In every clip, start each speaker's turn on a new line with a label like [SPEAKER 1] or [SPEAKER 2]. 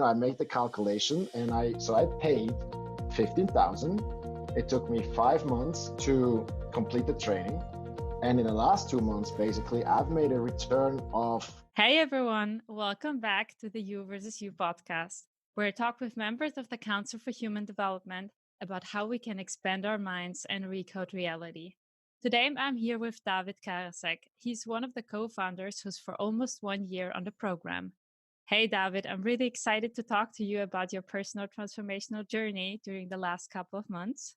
[SPEAKER 1] I made the calculation and I paid 15,000. It took me 5 months to complete the training. And in the last 2 months, basically, I've made a return of...
[SPEAKER 2] Hey everyone, welcome back to the You versus You podcast, where I talk with members of the Council for Human Development about how we can expand our minds and recode reality. Today, I'm here with David Karasek. He's one of the co-founders who's for almost 1 year on the program. Hey David, I'm really excited to talk to you about your personal transformational journey during the last couple of months.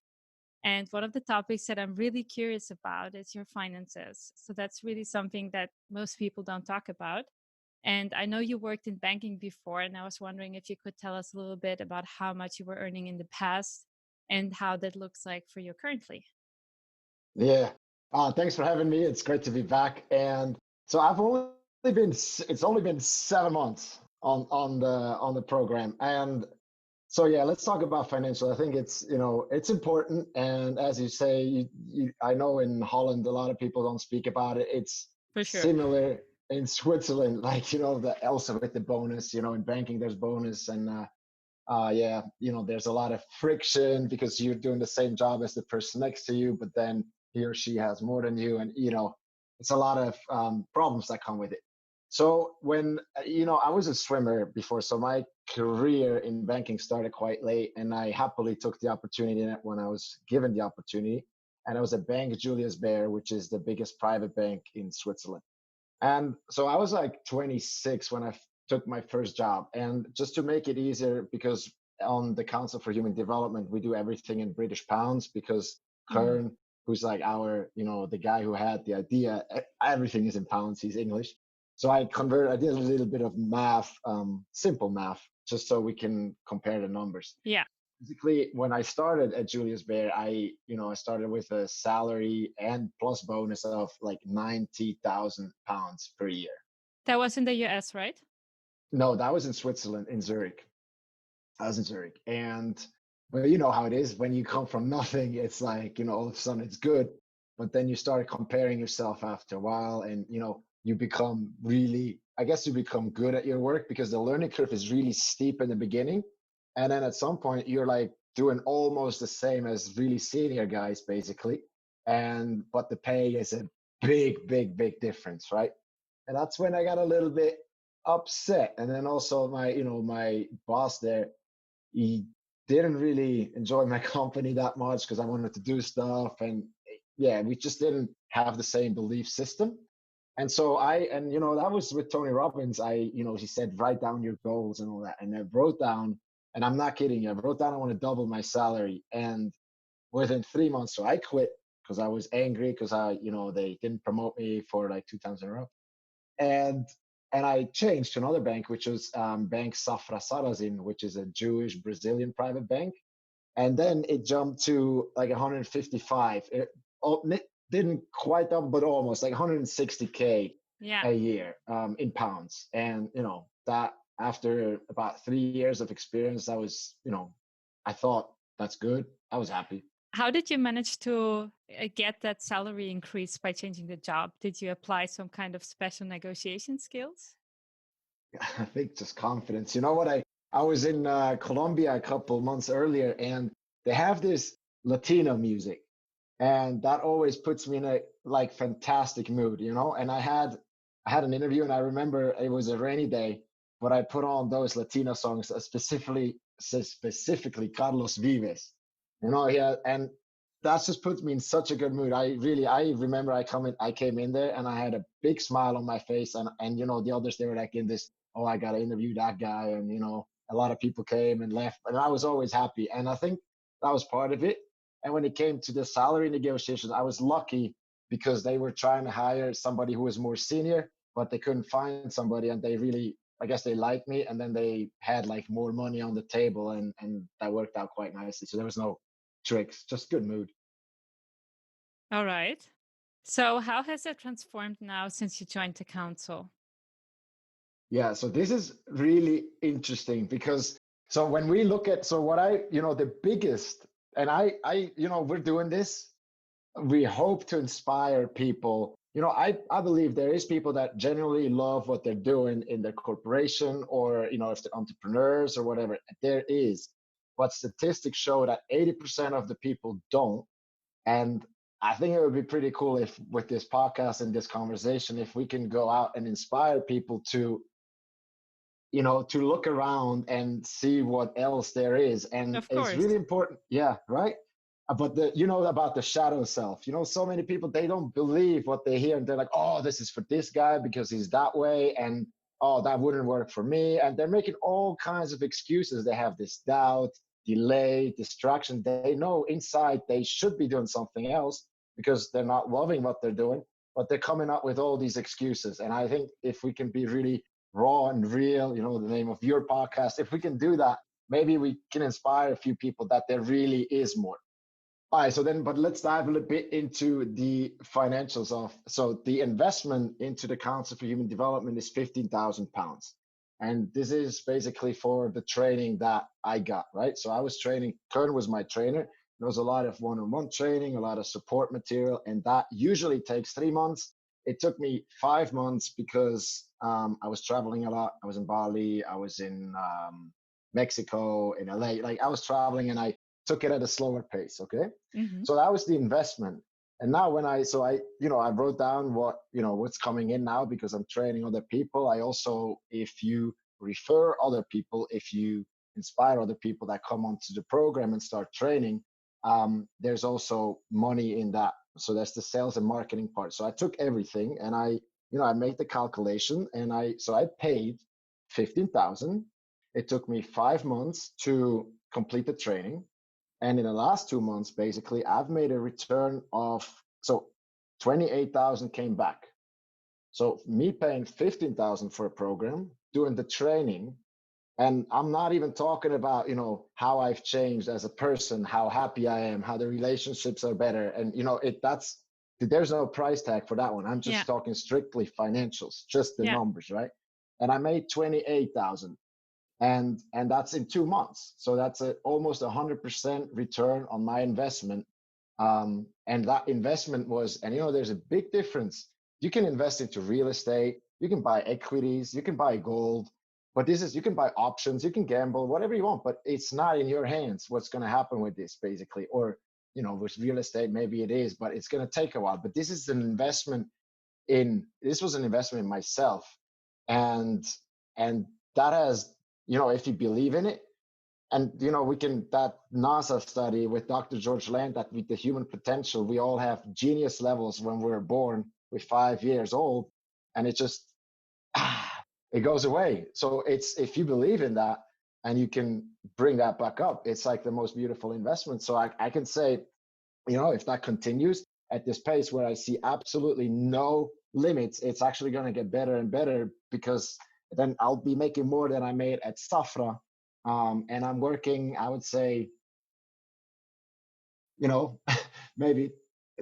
[SPEAKER 2] And one of the topics that I'm really curious about is your finances. So that's really something that most people don't talk about. And I know you worked in banking before, and I was wondering if you could tell us a little bit about how much you were earning in the past and how that looks like for you currently.
[SPEAKER 1] Yeah. Thanks for having me. It's great to be back. And so it's only been 7 months on the program. And so, yeah, let's talk about financial. I think it's important. And as you say, I know in Holland, a lot of people don't speak about it. It's
[SPEAKER 2] For sure.
[SPEAKER 1] similar in Switzerland, also with the bonus, in banking, there's bonus. And there's a lot of friction because you're doing the same job as the person next to you, but then he or she has more than you. And, it's a lot of problems that come with it. So when, I was a swimmer before, so my career in banking started quite late, and I happily took the opportunity when I was given the opportunity. And I was at Bank Julius Baer, which is the biggest private bank in Switzerland. And so I was like 26 when I took my first job. And just to make it easier, because on the Council for Human Development, we do everything in British pounds because Kern, who's like the guy who had the idea, everything is in pounds, he's English. So I did a little bit of math, simple math, just so we can compare the numbers.
[SPEAKER 2] Yeah.
[SPEAKER 1] Basically, when I started at Julius Baer, I started with a salary and plus bonus of like 90,000 pounds per year.
[SPEAKER 2] That was in the US, right?
[SPEAKER 1] No, that was in Switzerland, in Zurich. I was in Zurich. And well, you know how it is when you come from nothing, it's like, all of a sudden it's good. But then you start comparing yourself after a while, and, you become good at your work because the learning curve is really steep in the beginning. And then at some point you're like doing almost the same as really senior guys, basically. But the pay is a big, big, big difference, right? And that's when I got a little bit upset. And then also my boss there, he didn't really enjoy my company that much because I wanted to do stuff. And yeah, we just didn't have the same belief system. And so that was with Tony Robbins. He said, write down your goals and all that. And I wrote down, and I'm not kidding you, I wrote down I want to double my salary. And within 3 months, so I quit because I was angry because they didn't promote me for like 2 times in a row. And I changed to another bank, which was Bank Safra Sarrazin, which is a Jewish Brazilian private bank. And then it jumped to like 155. It didn't quite up, but almost like 160K a year in pounds. And, that after about 3 years of experience, I was, I thought that's good. I was happy.
[SPEAKER 2] How did you manage to get that salary increase by changing the job? Did you apply some kind of special negotiation skills?
[SPEAKER 1] I think just confidence. You know what? I was in Colombia a couple months earlier, and they have this Latino music. And that always puts me in a like fantastic mood, And I had an interview, and I remember it was a rainy day, but I put on those Latino songs, specifically Carlos Vives, and that just puts me in such a good mood. I remember I came in there and I had a big smile on my face, and the others, they were like in this, oh, I got to interview that guy, and a lot of people came and left, and I was always happy, and I think that was part of it. And when it came to the salary negotiations, I was lucky because they were trying to hire somebody who was more senior, but they couldn't find somebody, and I guess they liked me, and then they had like more money on the table, and that worked out quite nicely. So there was no tricks, just good mood.
[SPEAKER 2] All right. So how has it transformed now since you joined the council?
[SPEAKER 1] Yeah, so this is really interesting because when we look at the biggest, and we're doing this, we hope to inspire people, I believe there is people that genuinely love what they're doing in their corporation, or, if they're entrepreneurs or whatever, there is. But statistics show that 80% of the people don't. And I think it would be pretty cool if, with this podcast and this conversation, if we can go out and inspire people to, to look around and see what else there is. And
[SPEAKER 2] Of
[SPEAKER 1] it's
[SPEAKER 2] course.
[SPEAKER 1] really important. Yeah, right. But about the shadow self, so many people, they don't believe what they hear, and they're like, oh, this is for this guy because he's that way. And oh, that wouldn't work for me. And they're making all kinds of excuses. They have this doubt, delay, distraction. They know inside they should be doing something else because they're not loving what they're doing, but they're coming up with all these excuses. And I think if we can be really raw and real, the name of your podcast, if we can do that, maybe we can inspire a few people that there really is more. All right, but let's dive a little bit into the financials of. So the investment into the Council for Human Development is £15,000, and this is basically for the training that I got. Right, so I was training. Kern was my trainer. There was a lot of one-on-one training, a lot of support material, and that usually takes 3 months. It took me 5 months because I was traveling a lot. I was in Bali. I was in Mexico, in LA. Like, I was traveling, and I took it at a slower pace. Okay.
[SPEAKER 2] Mm-hmm.
[SPEAKER 1] So that was the investment. And now I wrote down what's coming in now, because I'm training other people. I also, if you refer other people, if you inspire other people that come onto the program and start training, there's also money in that. So that's the sales and marketing part. So I took everything, and I made the calculation, and I paid 15,000. It took me 5 months to complete the training. And in the last 2 months, basically, I've made a return of, so 28,000 came back. So me paying 15,000 for a program, doing the training, and I'm not even talking about, how I've changed as a person, how happy I am, how the relationships are better. And, there's no price tag for that one. I'm just talking strictly financials, just the numbers, right? And I made 28,000. And that's in 2 months. So that's almost 100% return on my investment. And that investment was, and there's a big difference. You can invest into real estate, you can buy equities, you can buy gold, but you can buy options, you can gamble, whatever you want, but it's not in your hands what's going to happen with this, basically. Or, with real estate, maybe it is, but it's going to take a while. But this was an investment in myself. And that has, if you believe in it, and that NASA study with Dr. George Land, that with the human potential, we all have genius levels when we're born with 5 years old, and it just it goes away. So it's, if you believe in that and you can bring that back up, it's like the most beautiful investment. So I can say, if that continues at this pace where I see absolutely no limits, it's actually going to get better and better, because then I'll be making more than I made at Safra. And I'm working, I would say, maybe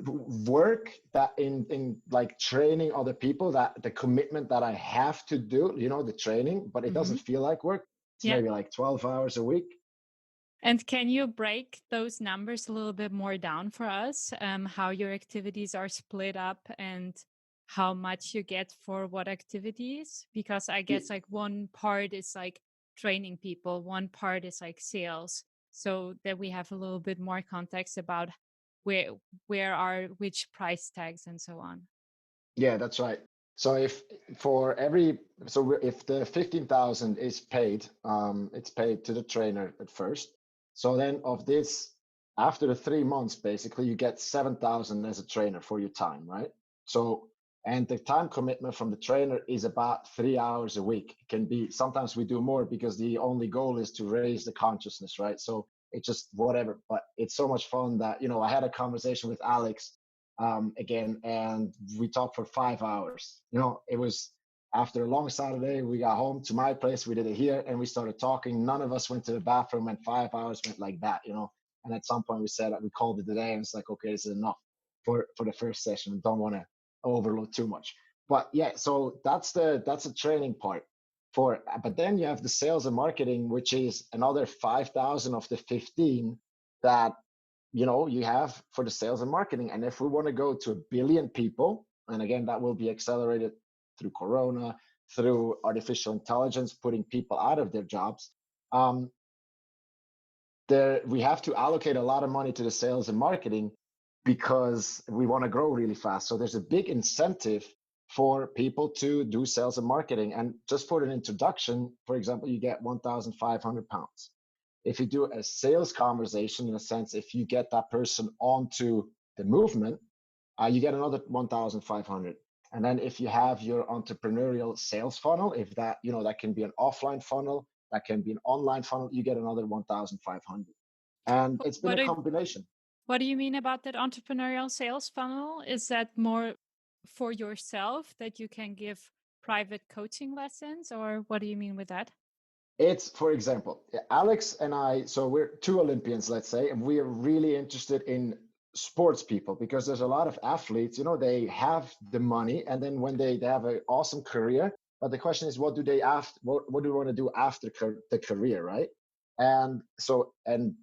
[SPEAKER 1] work that in like training other people, that the commitment that I have to do, the training, but it doesn't feel like work. It's maybe like 12 hours a week.
[SPEAKER 2] And can you break those numbers a little bit more down for us? How your activities are split up and how much you get for what activities? Because I guess like one part is like training people, one part is like sales, so that we have a little bit more context about where are which price tags and so on.
[SPEAKER 1] Yeah, that's right. So if the 15,000 is paid, it's paid to the trainer at first. So then of this, after the 3 months, basically you get 7,000 as a trainer for your time, right? So, and the time commitment from the trainer is about 3 hours a week. It can be, sometimes we do more because the only goal is to raise the consciousness, right? So it's just whatever, but it's so much fun that, I had a conversation with Alex again, and we talked for 5 hours. It was after a long Saturday. We got home to my place, we did it here, and we started talking. None of us went to the bathroom, and 5 hours went like that. And at some point we said that we called it a day, and it's like, okay, this is enough for the first session. Don't want to overload too much. But yeah, so that's the training part for. But then you have the sales and marketing, which is another 5,000 of the 15 that you have for the sales and marketing. And if we want to go to 1 billion people, And again, that will be accelerated through Corona, through artificial intelligence, putting people out of their jobs. Um, we have to allocate a lot of money to the sales and marketing because we want to grow really fast. So there's a big incentive for people to do sales and marketing. And just for an introduction, for example, you get 1,500 pounds. If you do a sales conversation, in a sense, if you get that person onto the movement, you get another 1,500. And then if you have your entrepreneurial sales funnel, if that, that can be an offline funnel, that can be an online funnel, you get another 1,500. And it's been a combination.
[SPEAKER 2] What do you mean about that entrepreneurial sales funnel? Is that more for yourself that you can give private coaching lessons, or what do you mean with that?
[SPEAKER 1] It's, for example, Alex and I, so we're two Olympians, let's say, and we are really interested in sports people because there's a lot of athletes, they have the money, and then when they have an awesome career, but the question is, what do they what do they want to do after the career, right? And so, and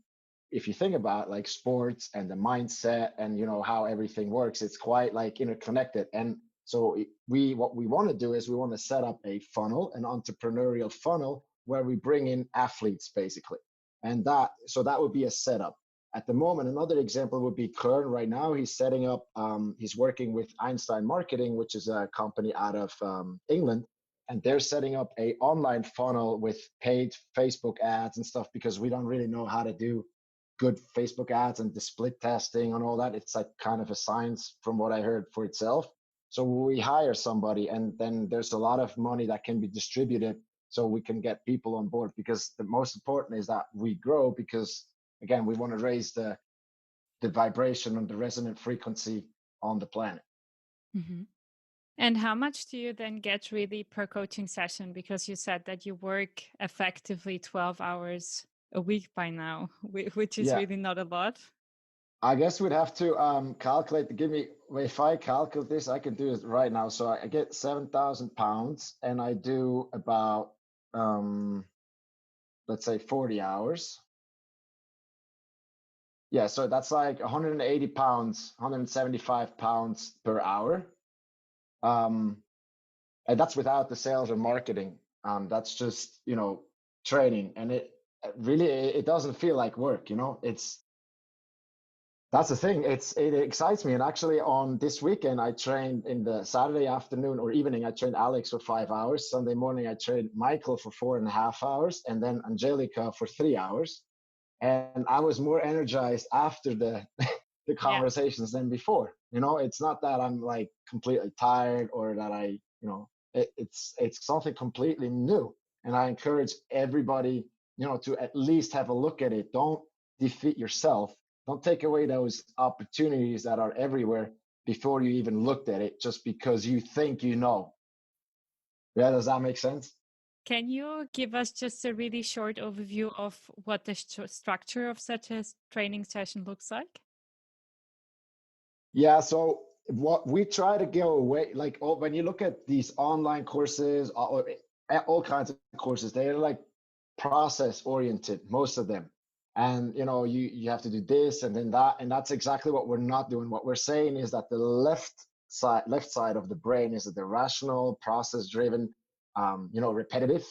[SPEAKER 1] if you think about like sports and the mindset and how everything works, it's quite like interconnected. And so what we want to do is we want to set up a funnel, an entrepreneurial funnel, where we bring in athletes basically. And that would be a setup. At the moment, another example would be Kern. Right now, he's setting up, he's working with Einstein Marketing, which is a company out of England. And they're setting up a online funnel with paid Facebook ads and stuff because we don't really know how to do good Facebook ads and the split testing and all that. It's like kind of a science from what I heard for itself. So we hire somebody and then there's a lot of money that can be distributed so we can get people on board, because the most important is that we grow, because again, we want to raise the vibration and the resonant frequency on the planet.
[SPEAKER 2] Mm-hmm. And how much do you then get really per coaching session? Because you said that you work effectively 12 hours a week by now, which is really not a lot.
[SPEAKER 1] I guess we'd have to calculate. If I calculate this, I can do it right now. So I get 7,000 pounds and I do about, let's say 40 hours. Yeah, so that's like 180 pounds, 175 pounds per hour. And that's without the sales or marketing. That's just, training. And it really, it doesn't feel like work, that's the thing. It excites me. And actually on this weekend, I trained in the Saturday afternoon or evening, I trained Alex for 5 hours. Sunday morning, I trained Michael for 4.5 hours, and then Angelica for 3 hours. And I was more energized after the conversations than before. It's not that I'm like completely tired or that it's something completely new. And I encourage everybody, to at least have a look at it. Don't defeat yourself. Don't take away those opportunities that are everywhere before you even looked at it, just because you think you know. Yeah, does that make sense?
[SPEAKER 2] Can you give us just a really short overview of what the structure of such a training session looks like?
[SPEAKER 1] Yeah, so what we try to go away, like when you look at these online courses, all kinds of courses, they're like process oriented, most of them. And you have to do this and then that, and that's exactly what we're not doing. What we're saying is that the left side of the brain is the rational, process driven, repetitive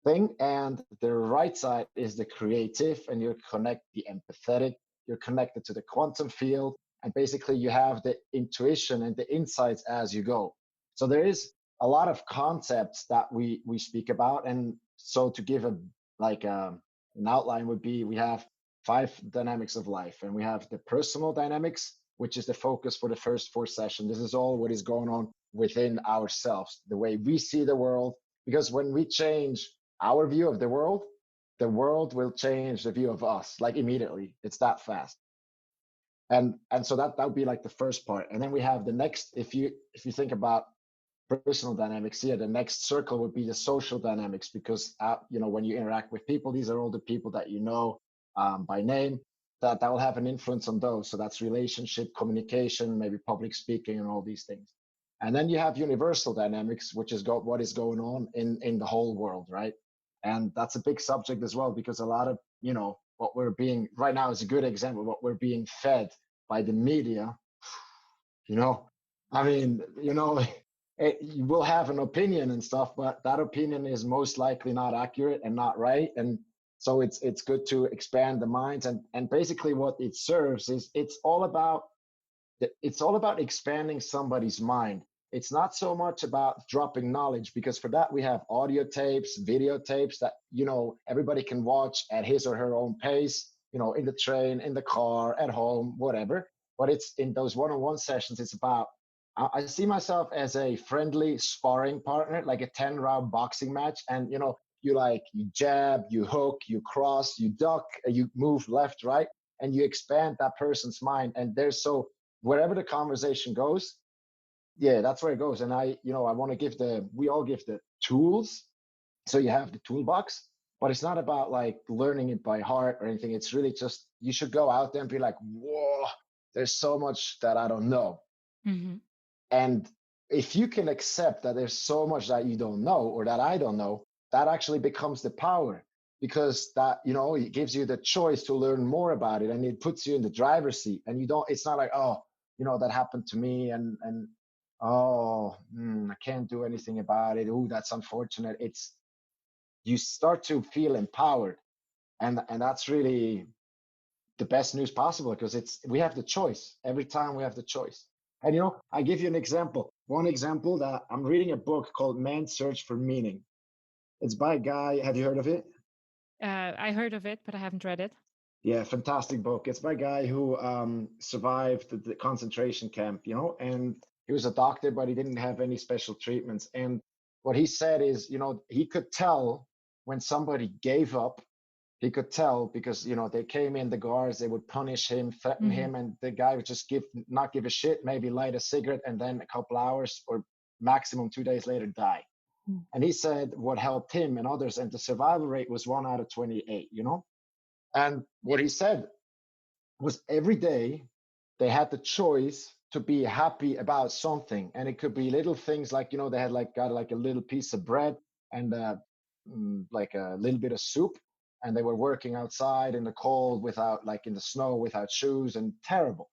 [SPEAKER 1] thing, and the right side is the creative, and you're the empathetic, you're connected to the quantum field, and basically you have the intuition and the insights as you go. So there is a lot of concepts that we speak about. And so to give an outline would be, we have 5 dynamics of life, and we have the personal dynamics, which is the focus for the first 4 sessions. This is all what is going on within ourselves, the way we see the world, because when we change our view of the world will change the view of us, like immediately. It's that fast. And so that would be like the first part. And then we have the next, if you think about personal dynamics here, the next circle would be the social dynamics, because when you interact with people, these are all the people that by name, that will have an influence on those. So that's relationship, communication, maybe public speaking, and all these things. And then you have universal dynamics, which is what is going on in the whole world, right? And that's a big subject as well, because a lot of what we're being right now is a good example. What we're being fed by the media, I mean, you will have an opinion and stuff, but that opinion is most likely not accurate and not right. And so it's good to expand the minds, and basically what it serves is it's all about expanding somebody's mind. It's not so much about dropping knowledge, because for that we have audio tapes, videotapes that everybody can watch at his or her own pace, in the train, in the car, at home, whatever. But it's in those one-on-one sessions, it's about I see myself as a friendly sparring partner, like a 10-round boxing match. And you jab, you hook, you cross, you duck, you move left, right, and you expand that person's mind. And there's so wherever the conversation goes, yeah, that's where it goes. And I want to we all give the tools. So you have the toolbox, but it's not about like learning it by heart or anything. It's really just, you should go out there and be like, whoa, there's so much that I don't know.
[SPEAKER 2] Mm-hmm.
[SPEAKER 1] And if you can accept that there's so much that you don't know or that I don't know, that actually becomes the power, because that, it gives you the choice to learn more about it, and it puts you in the driver's seat. And it's not like, oh, that happened to me, and oh, I can't do anything about it. Oh, that's unfortunate. You start to feel empowered, and that's really the best news possible, because we have the choice. Every time we have the choice. And I give you an example. One example, that I'm reading a book called Man's Search for Meaning. It's by a guy. Have you heard of it?
[SPEAKER 2] I heard of it, but I haven't read it.
[SPEAKER 1] Yeah, fantastic book. It's by a guy who survived the concentration camp, and he was a doctor, but he didn't have any special treatments. And what he said is, he could tell when somebody gave up. He could tell because they came in, the guards, they would punish him, threaten him, and the guy would just not give a shit, maybe light a cigarette, and then a couple hours or maximum 2 days later die. And he said what helped him and others, and the survival rate was 1 out of 28. And what he said was every day they had the choice to be happy about something, and it could be little things like they had got a little piece of bread and like a little bit of soup, and they were working outside in the cold without, like in the snow, without shoes, and terrible.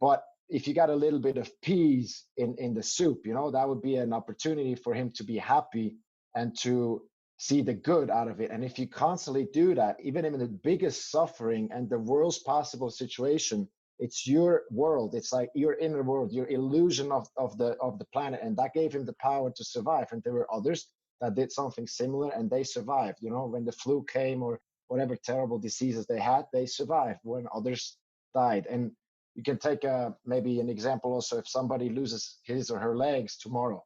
[SPEAKER 1] But if you got a little bit of peas in the soup, that would be an opportunity for him to be happy and to see the good out of it. And if you constantly do that, even in the biggest suffering and the worst possible situation, it's your world. It's like your inner world, your illusion of the planet. And that gave him the power to survive. And there were others that did something similar, and they survived. When the flu came or whatever terrible diseases they had, they survived when others died. And you can take maybe an example also. If somebody loses his or her legs tomorrow,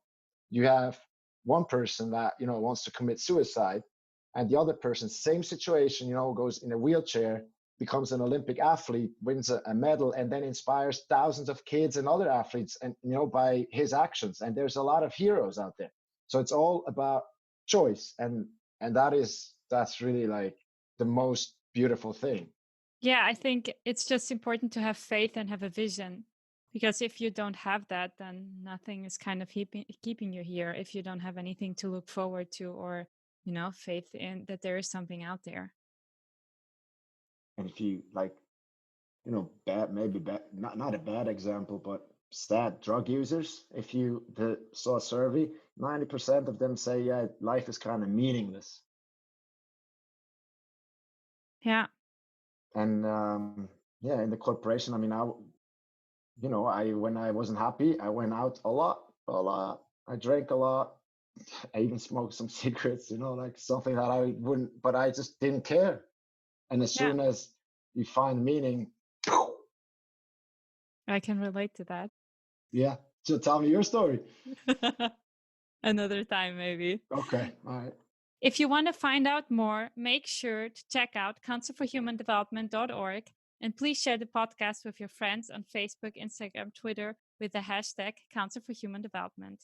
[SPEAKER 1] you have one person that wants to commit suicide, and the other person, same situation, goes in a wheelchair, becomes an Olympic athlete, wins a medal, and then inspires thousands of kids and other athletes, and by his actions. And there's a lot of heroes out there. So it's all about choice, and that's really like the most beautiful thing.
[SPEAKER 2] Yeah, I think it's just important to have faith and have a vision, because if you don't have that, then nothing is kind of keeping you here. If you don't have anything to look forward to, or faith in that there is something out there.
[SPEAKER 1] And if you maybe bad, not a bad example, but sad drug users, if you saw a survey, 90% of them say, yeah, life is kind of meaningless.
[SPEAKER 2] Yeah.
[SPEAKER 1] And yeah, in the corporation, I mean, when I wasn't happy, I went out a lot. I drank a lot. I even smoked some cigarettes, like something that I wouldn't, but I just didn't care. And as soon as you find meaning,
[SPEAKER 2] I can relate to that.
[SPEAKER 1] Yeah. So tell me your story.
[SPEAKER 2] Another time, maybe.
[SPEAKER 1] Okay. All right.
[SPEAKER 2] If you want to find out more, make sure to check out councilforhumandevelopment.org, and please share the podcast with your friends on Facebook, Instagram, Twitter with the hashtag Council for Human Development.